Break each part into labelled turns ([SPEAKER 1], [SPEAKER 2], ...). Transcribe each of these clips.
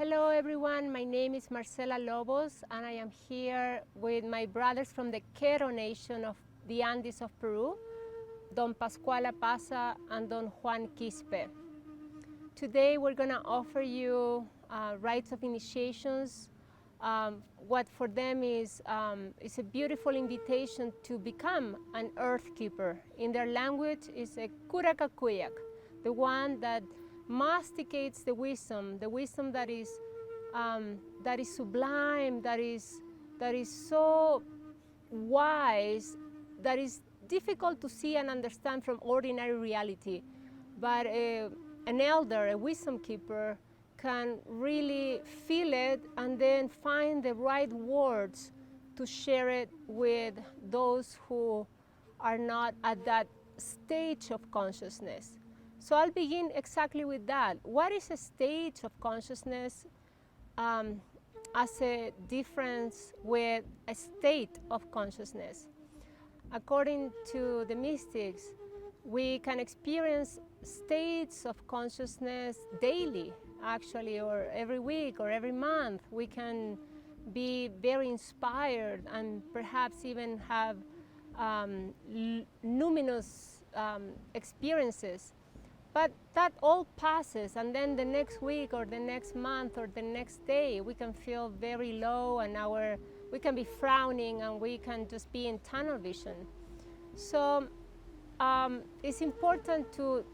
[SPEAKER 1] Hello everyone, my name is Marcela Lobos and I am here with my brothers from the Quero Nation of the Andes of Peru, Don Pascuala Paza and Don Juan Quispe. Today we're going to offer you rites of initiations. What for them is a beautiful invitation to become an earth keeper. In their language is a curacaccuyac, the one that masticates the wisdom that is sublime, that is so wise, that is difficult to see and understand from ordinary reality. But an elder, a wisdom keeper, can really feel it and then find the right words to share it with those who are not at that stage of consciousness. So I'll begin exactly with that. What is a stage of consciousness as a difference with a state of consciousness? According to the mystics, we can experience states of consciousness daily, actually, or every week or every month. We can be very inspired and perhaps even have luminous experiences. But that all passes, and then the next week or the next month or the next day we can feel very low and we can be frowning and we can just be in tunnel vision. So it's important to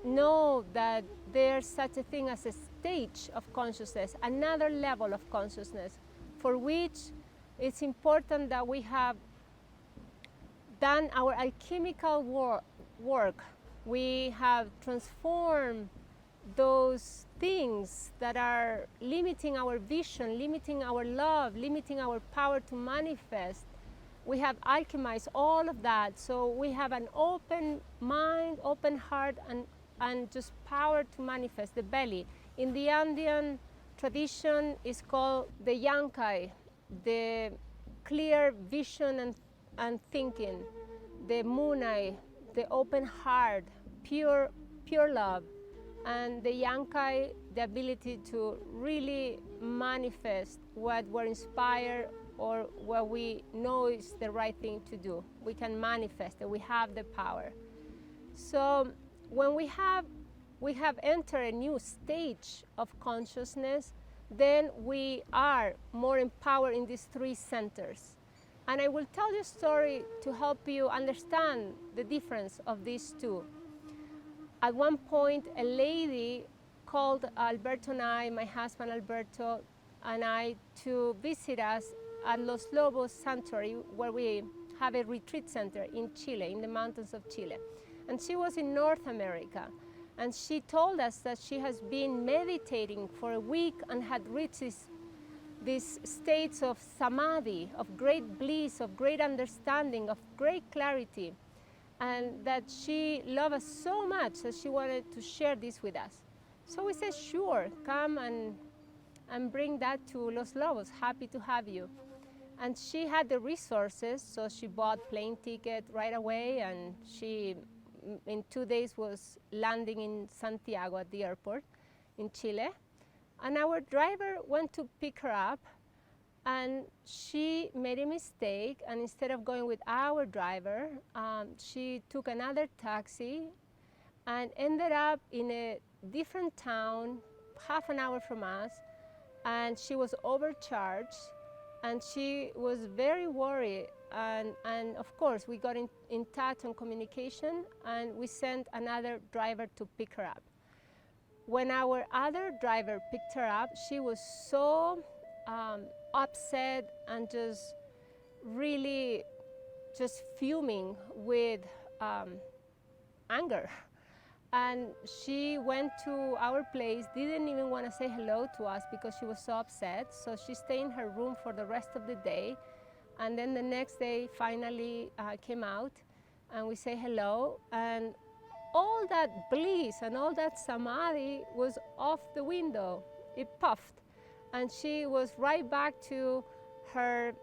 [SPEAKER 1] know that there's such a thing as a stage of consciousness, another level of consciousness, for which it's important that we have done our alchemical work. We have transformed those things that are limiting our vision, limiting our love, limiting our power to manifest. We have alchemized all of that, so we have an open mind, open heart, and just power to manifest, the belly. In the Andean tradition, it's called the yankai, the clear vision and thinking, the munai, the open heart, pure love, and the yankai, the ability to really manifest what we're inspired or what we know is the right thing to do. We can manifest it, we have the power. So when we have entered a new stage of consciousness, then we are more empowered in these three centers. And I will tell you a story to help you understand the difference of these two. At one point, a lady called Alberto and I, my husband Alberto, and I to visit us at Los Lobos Sanctuary, where we have a retreat center in Chile, in the mountains of Chile. And she was in North America. And she told us that she has been meditating for a week and had reached these states of samadhi, of great bliss, of great understanding, of great clarity, and that she loved us so much that she wanted to share this with us. So we said, sure, come and bring that to Los Lobos, happy to have you. And she had the resources, so she bought plane ticket right away, and she, in 2 days, was landing in Santiago at the airport in Chile. And our driver went to pick her up, and she made a mistake, and instead of going with our driver, she took another taxi and ended up in a different town, half an hour from us, and she was overcharged, and she was very worried. And of course, we got in touch on communication, and we sent another driver to pick her up. When our other driver picked her up, she was so upset and just really just fuming with anger. And she went to our place, didn't even want to say hello to us because she was so upset. So she stayed in her room for the rest of the day. And then the next day finally came out, and we say hello. And all that bliss and all that samadhi was off the window. It puffed. And she was right back to her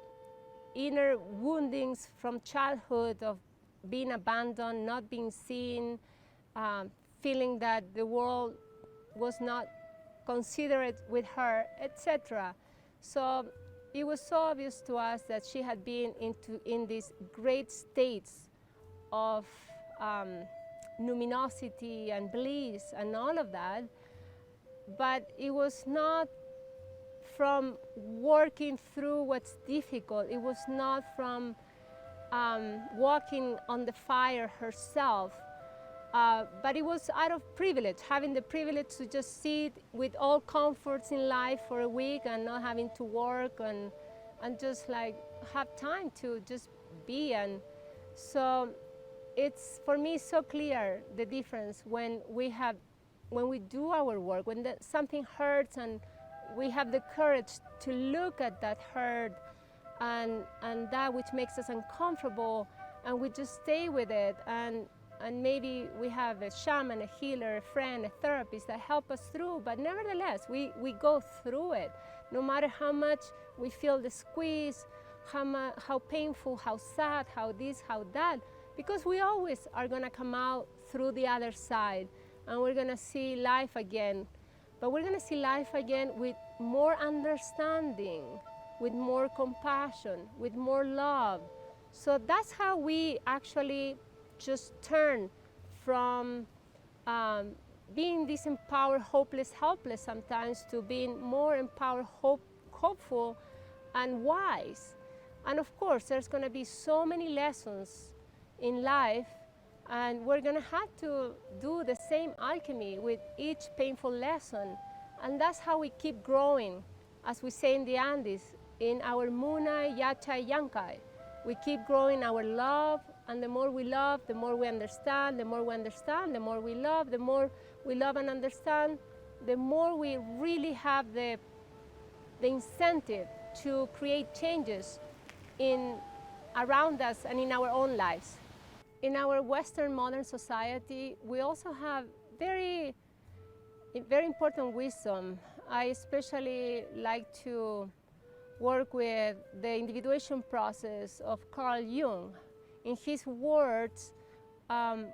[SPEAKER 1] inner woundings from childhood of being abandoned, not being seen, feeling that the world was not considerate with her, etc. So it was so obvious to us that she had been in these great states of luminosity and bliss and all of that, but it was not from working through what's difficult. It was not from walking on the fire herself, but it was out of privilege, having the privilege to just sit with all comforts in life for a week and not having to work and just like have time to just be. And so it's, for me, so clear the difference when we do our work, when something hurts and we have the courage to look at that hurt and that which makes us uncomfortable, and we just stay with it, and maybe we have a shaman, a healer, a friend, a therapist that help us through, but nevertheless we go through it, no matter how much we feel the squeeze, how painful, how sad, how this, how that, because we always are going to come out through the other side, and we're going to see life again. But we're going to see life again with more understanding, with more compassion, with more love. So that's how we actually just turn from being this empowered, hopeless, helpless sometimes, to being more empowered, hopeful, and wise. And of course, there's going to be so many lessons in life, and we're going to have to do the same alchemy with each painful lesson. And that's how we keep growing, as we say in the Andes, in our Munay, Yachay, Yankay. We keep growing our love, and the more we love, the more we understand, the more we understand, the more we love, the more we love and understand, the more we really have the incentive to create changes around us and in our own lives. In our Western modern society, we also have very important wisdom. I especially like to work with the individuation process of Carl Jung. In his words,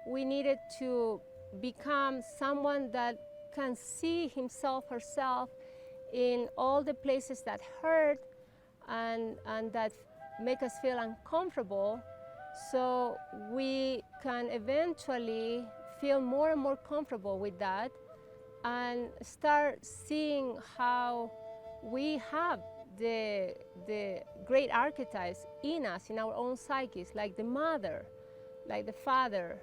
[SPEAKER 1] we needed to become someone that can see himself, herself, in all the places that hurt and that make us feel uncomfortable, so we can eventually feel more and more comfortable with that and start seeing how we have the great archetypes in us, in our own psyches, like the mother, like the father,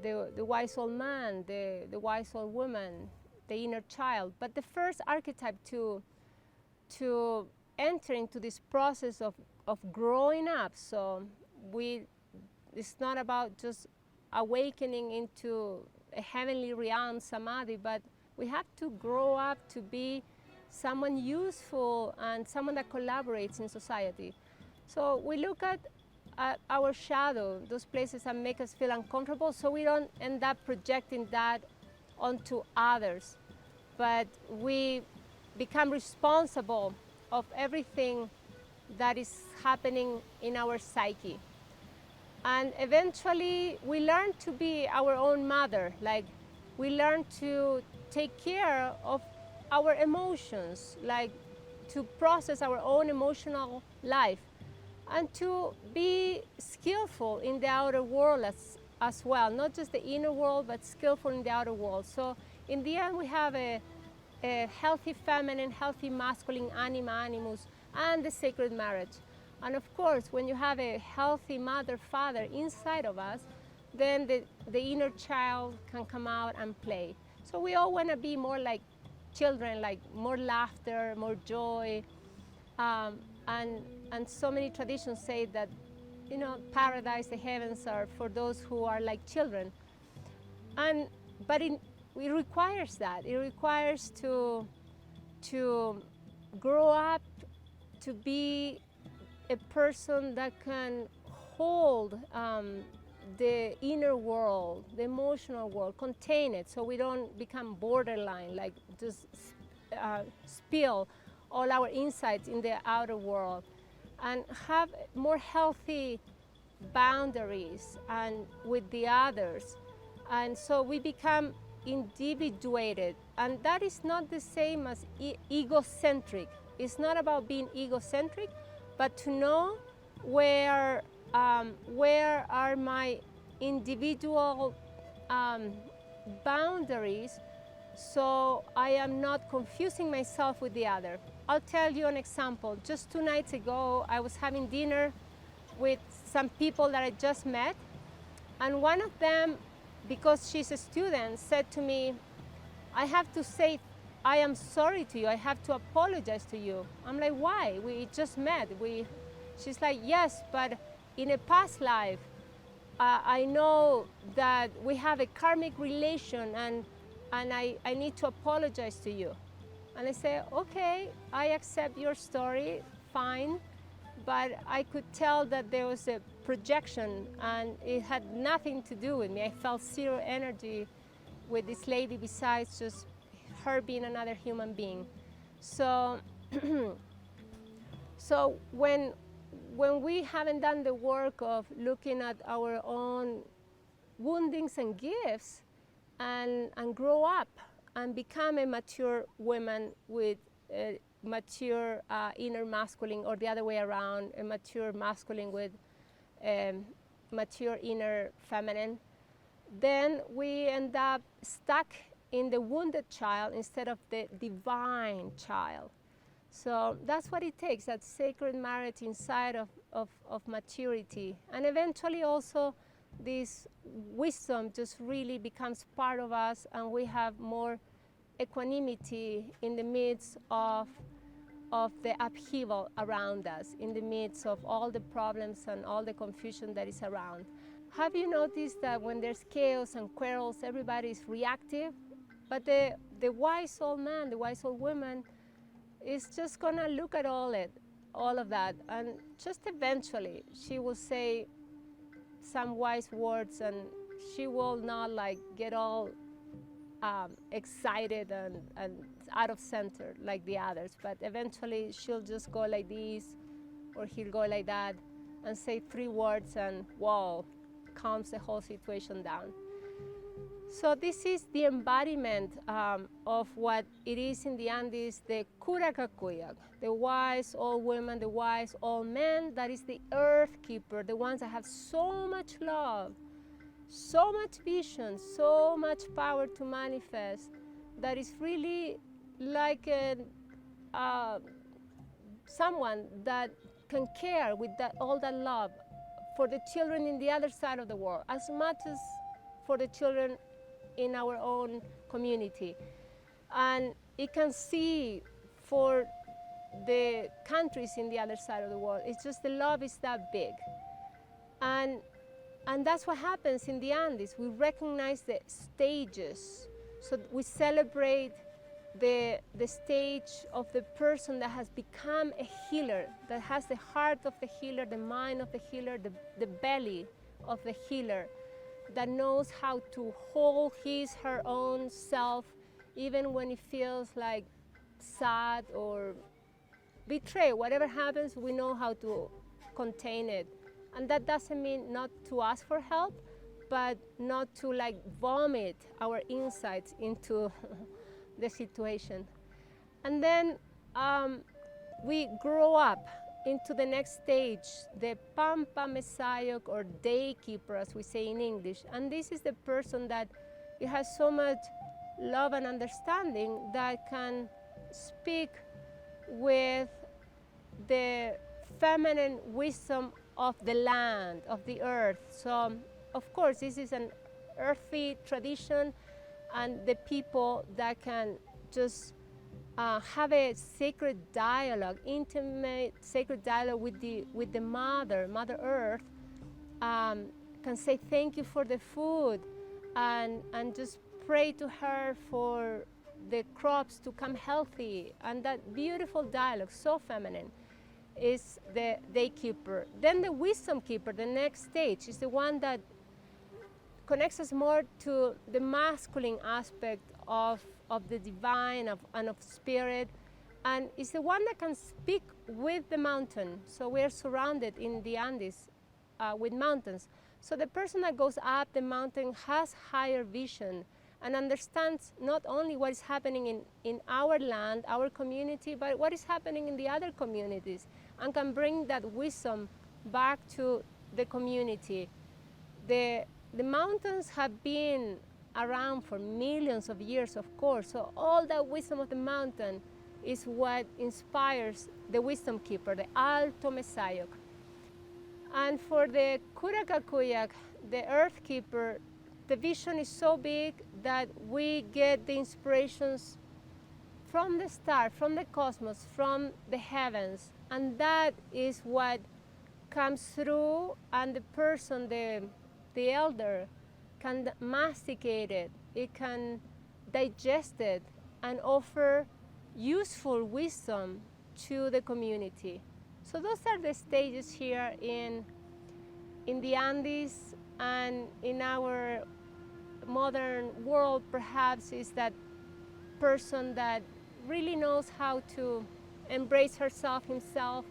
[SPEAKER 1] the wise old man, the wise old woman, the inner child. But the first archetype to enter into this process of growing up, so it's not about just awakening into a heavenly realm, samadhi, but we have to grow up to be someone useful and someone that collaborates in society. So we look at our shadow, those places that make us feel uncomfortable, so we don't end up projecting that onto others, but we become responsible of everything that is happening in our psyche. And eventually we learn to be our own mother, like we learn to take care of our emotions, like to process our own emotional life, and to be skillful in the outer world as well, not just the inner world, but skillful in the outer world. So in the end, we have a healthy feminine, healthy masculine, anima, animus, and the sacred marriage. And of course, when you have a healthy mother, father inside of us, then the inner child can come out and play. So we all want to be more like children, like more laughter, more joy, and so many traditions say that, you know, paradise, the heavens are for those who are like children. But it requires that. It requires to grow up to be a person that can hold the inner world, the emotional world, contain it, so we don't become borderline, like just spill all our insights in the outer world, and have more healthy boundaries and with the others. And so we become individuated, and that is not the same as egocentric. It's not about being egocentric, but to know where are my individual boundaries, so I am not confusing myself with the other. I'll tell you an example. Just 2 nights ago, I was having dinner with some people that I just met, and one of them, because she's a student, said to me, I have to say I am sorry to you, I have to apologize to you. I'm like, why? We just met. She's like, yes, but in a past life, I know that we have a karmic relation, and I need to apologize to you. And I say, okay, I accept your story, fine, but I could tell that there was a projection, and it had nothing to do with me. I felt zero energy with this lady besides just her being another human being. So, so when we haven't done the work of looking at our own woundings and gifts, and grow up and become a mature woman with a mature inner masculine, or the other way around, a mature masculine with mature inner feminine, then we end up stuck in the wounded child instead of the divine child. So that's what it takes, that sacred marriage inside of maturity. And eventually also this wisdom just really becomes part of us, and we have more equanimity in the midst of the upheaval around us, in the midst of all the problems and all the confusion that is around. Have you noticed that when there's chaos and quarrels, everybody is reactive? But the wise old man, the wise old woman, is just gonna look at all of that, and just eventually she will say some wise words, and she will not like get all excited and out of center like the others, but eventually she'll just go like this, or he'll go like that, and say 3 words, and whoa, calms the whole situation down. So this is the embodiment of what it is in the Andes, the Curacacuyac, the wise old women, the wise old men, that is the earth keeper, the ones that have so much love, so much vision, so much power to manifest, that is really like someone that can care with all that love for the children in the other side of the world, as much as for the children in our own community. And it can see for the countries in the other side of the world. It's just the love is that big. And that's what happens in the Andes. We recognize the stages. So we celebrate the stage of the person that has become a healer, that has the heart of the healer, the mind of the healer, the belly of the healer, that knows how to hold her own self, even when it feels like sad or betrayed. Whatever happens, we know how to contain it. And that doesn't mean not to ask for help, but not to like vomit our insights into the situation. And then we grow up into the next stage, the Pampa Messiah, or day keeper, as we say in English. And this is the person that it has so much love and understanding that can speak with the feminine wisdom of the land, of the earth. So, of course, this is an earthy tradition, and the people that can just have a sacred dialogue, intimate sacred dialogue with the Mother Earth, can say thank you for the food, and just pray to her for the crops to come healthy, and that beautiful dialogue, so feminine, is the day keeper. Then the wisdom keeper, the next stage, is the one that connects us more to the masculine aspect of the divine and of spirit, and is the one that can speak with the mountain. So we are surrounded in the Andes with mountains. So the person that goes up the mountain has higher vision and understands not only what is happening in our land, our community, but what is happening in the other communities, and can bring that wisdom back to the community. The mountains have been around for millions of years, of course, so all that wisdom of the mountain is what inspires the wisdom keeper, the Alto Mesayok. And for the Kurakakuyak, the earth keeper, the vision is so big that we get the inspirations from the star, from the cosmos, from the heavens, and that is what comes through, and the person, the elder, can masticate it, it can digest it, and offer useful wisdom to the community. So those are the stages here in the Andes, and in our modern world perhaps is that person that really knows how to embrace herself, himself,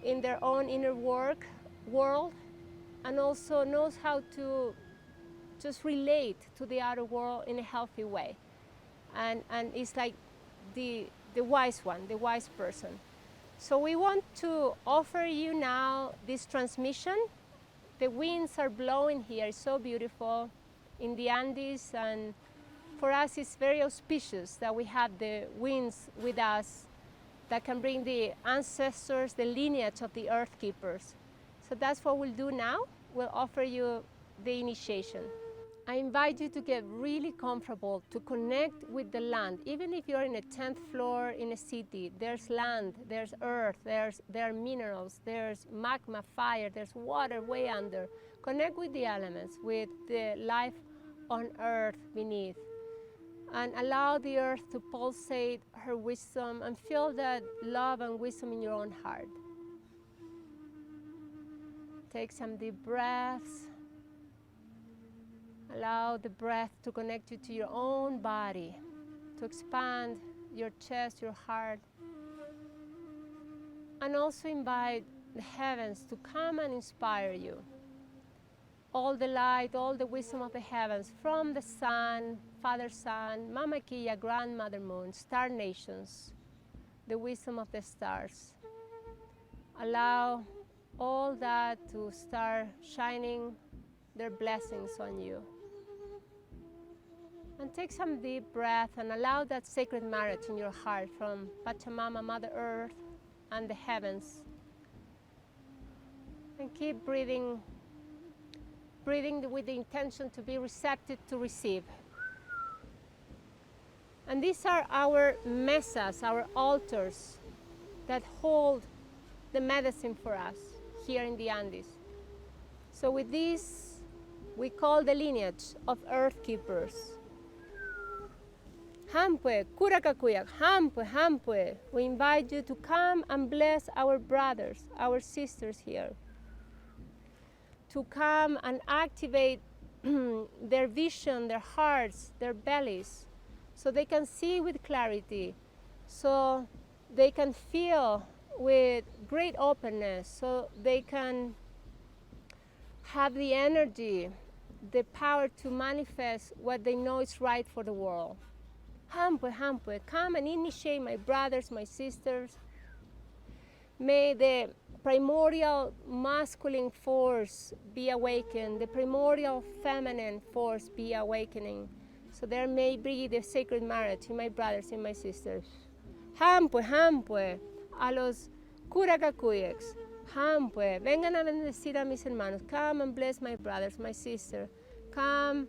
[SPEAKER 1] in their own inner world, and also knows how to just relate to the outer world in a healthy way. And it's like the wise one, the wise person. So we want to offer you now this transmission. The winds are blowing here, it's so beautiful in the Andes, and for us it's very auspicious that we have the winds with us that can bring the ancestors, the lineage of the earth keepers. So that's what we'll do now. We'll offer you the initiation. I invite you to get really comfortable, to connect with the land. Even if you're in a 10th floor in a city, there's land, there's earth, there are minerals, there's magma, fire, there's water way under. Connect with the elements, with the life on earth beneath, and allow the earth to pulsate her wisdom, and feel that love and wisdom in your own heart. Take some deep breaths. Allow the breath to connect you to your own body, to expand your chest, your heart, and also invite the heavens to come and inspire you. All the light, all the wisdom of the heavens, from the sun, Father Sun, Mama Kia, Grandmother Moon, star nations, the wisdom of the stars. Allow all that to start shining their blessings on you. And take some deep breath and allow that sacred marriage in your heart from Pachamama, Mother Earth, and the heavens. And keep breathing with the intention to be receptive to receive. And these are our mesas, our altars that hold the medicine for us here in the Andes. So with this, we call the lineage of earth keepers. Hampue, Kurakakuyak, Hampue, Hampue. We invite you to come and bless our brothers, our sisters here. To come and activate their vision, their hearts, their bellies, so they can see with clarity, so they can feel with great openness, so they can have the energy, the power to manifest what they know is right for the world. Hampue, Hampue, come and initiate my brothers, my sisters. May the primordial masculine force be awakened, the primordial feminine force be awakening, so there may be the sacred marriage in my brothers and my sisters. Hampue, Hampue, a los Kurakakuyeks. Hampue, vengan a bendecir a mis hermanos. Come and bless my brothers, my sister. Come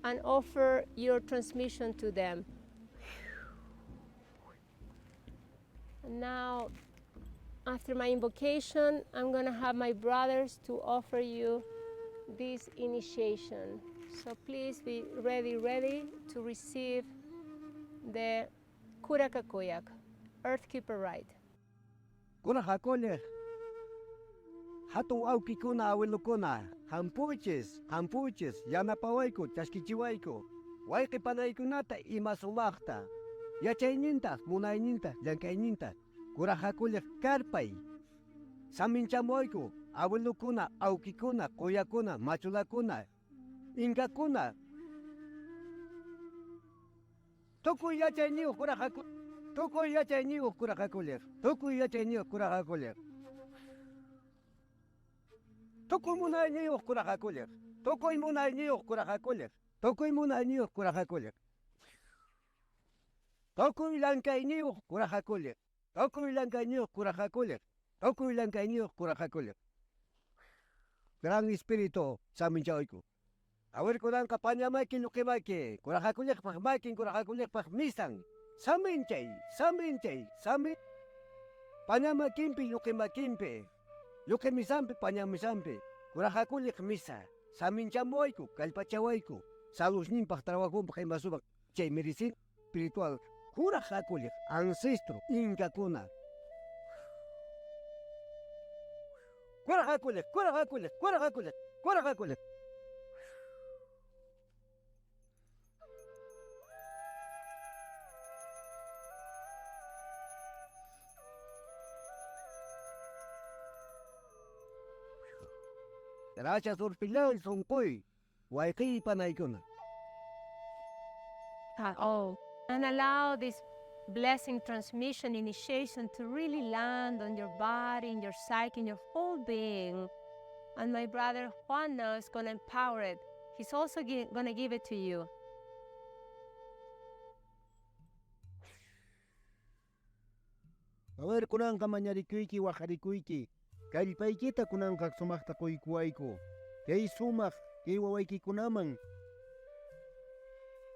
[SPEAKER 1] and offer your transmission to them. And now, after my invocation, I'm going to have my brothers to offer you this initiation. So please be ready to receive the Kurakakuyak, Earthkeeper rite.
[SPEAKER 2] Kurakakuyak, hatu aukikuna awilukuna, hampuches, yanapawaiku, chaskichiwaiku, waikipanaikunata imasulakta, yachayninta, munayninta, llankayninta, Kurakakuyak karpay, saminchamoiku, awilukuna, aukikuna, kuyakuna, machulakuna, inkakuna, Tukuy yachayniyo kurajaku. Tukuy yachayniyo kurajakulir. Tukuy yachayniyo kurajakulir. Tukuy munayniyo kurajakulir. Tukuy munayniyo kurajakulir. Tukuy munayniyo kurajakulir. Tukuy lankayniyo kurajakulir. Tukuy lankayniyo kurajakulir. Tukuy lankayniyo kurajakulir. Gran Espíritu saminchawaiku. A ver kunan kapanyamaki lukimaki. Kurajakulik pagmaki kurajakulik pagmisan. Saminchay. Panyamakimpi lukimakimpi. Lukimisampi panyamisampi. Kurajakulik misa. Saminchamoiku kalpachawaiku. Salusnin pagtrabajo pagmasubak. Chay medicina espiritual. Kurajakulik ancestro inca kuna. Kurajakulik. Gracias por pilar son koi. Waiki panaikuna.
[SPEAKER 1] And allow this blessing transmission initiation to really land on your body, in your psyche, in your whole being. And my brother Juan now is going to empower it. He's also going to give it to you.
[SPEAKER 3] A ver, kunan kamanyarikuiki wajarikuiki. Kalpaikita kunan kaksumakta kuikuaiko. Kay sumak, kay wawaiki kunaman.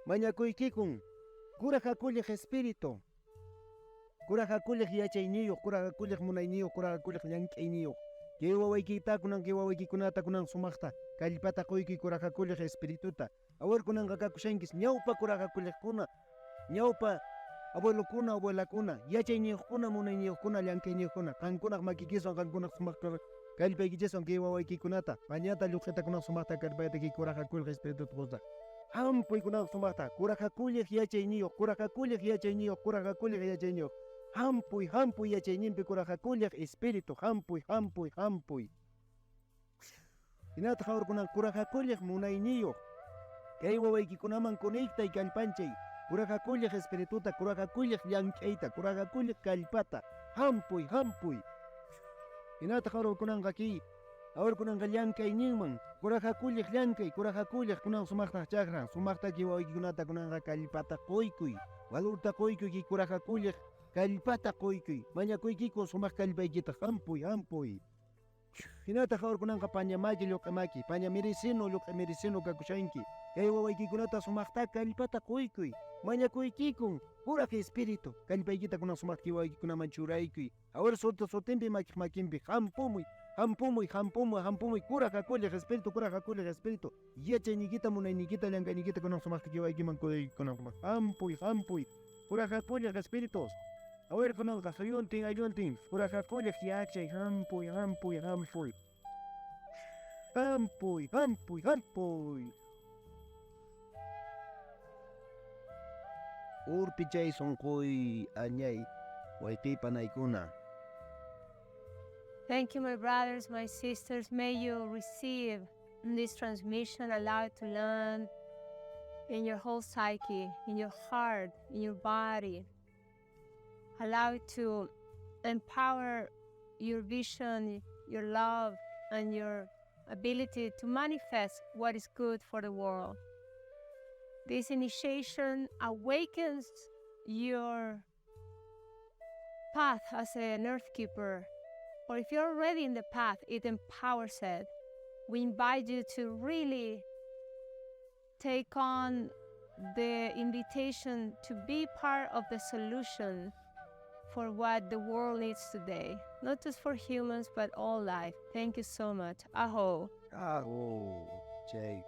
[SPEAKER 3] Mañakuikikun. Kurajakulik espíritu. Kurajakulik yachayniyo, kurajakulik munayniyo, kurajakulik llankayniyo. Kay wawaikita kunan kay wawaiki kunata kunan sumakta. Kalpata kuiki kurajakulik espirituta. A ver kunan kakakushankis ñawpa kurajakulik kuna. Ñawpa abuelo kuna, abuela kuna, yachayniyo kuna, munayniyo kuna, llankayniyo kuna. Kankunak makikisan, kankunak sumakta. Kalpaykichesan kay wawaiki kunata. Pañata luketa kunan sumakta kalpayta kay kurajakulik espirituta kusa. Hampuy kunan sumata, kurajakulik yachayniyo, kurajakulik yachayniyo, kurajakulik yachayniyo. Hampuy yachaynimpi kurajakulik espíritu, hampuy. Inata jawar kunan kurajakulik munayniyo. Kay wawayki kunaman conecta y kalpanchay. Kurajakulik espirituta, kurajakulik llankayta, kurajakulik kalpata. Hampuy. Inata jawar kunan kaki. Ahora kunan llankay ninman, kurajakulik llankay, kurajakulik kunan sumakta chakran, sumakta kiwaiki kunata kunan kalpata koykuy, valurta koykuy ki kurajakulik kalpata koykuy, mañakuykiko sumak kalpaykita hampuy. Hinata jawar kunan pañamaki lukemaki, pañamiricino lukeméricino kakushanki, kay wawaiki kunata sumakta kalpata koykuy, mañakuykikun, kuraj espíritu, kalpaykita kunan sumak kiwaiki kunaman churaykuy, ahora sotempi makimpi, Hampumoy, kurajakulik espíritu, yachaynikita, munaynikita, llankaynikita kunan sumakta kiwaykiman kunan sumak. Hampuy, kurajakulik espíritus. A ver kunan ayuntin, kurajakulik yachay, hampuy. Urpichay sonkoy añay, waypipanaykuna.
[SPEAKER 1] Thank you, my brothers, my sisters. May you receive this transmission, allow it to land in your whole psyche, in your heart, in your body. Allow it to empower your vision, your love, and your ability to manifest what is good for the world. This initiation awakens your path as an earth keeper. Or if you're already in the path, it empowers it. We invite you to really take on the invitation to be part of the solution for what the world needs today. Not just for humans, but all life. Thank you so much. Aho.
[SPEAKER 3] Jay.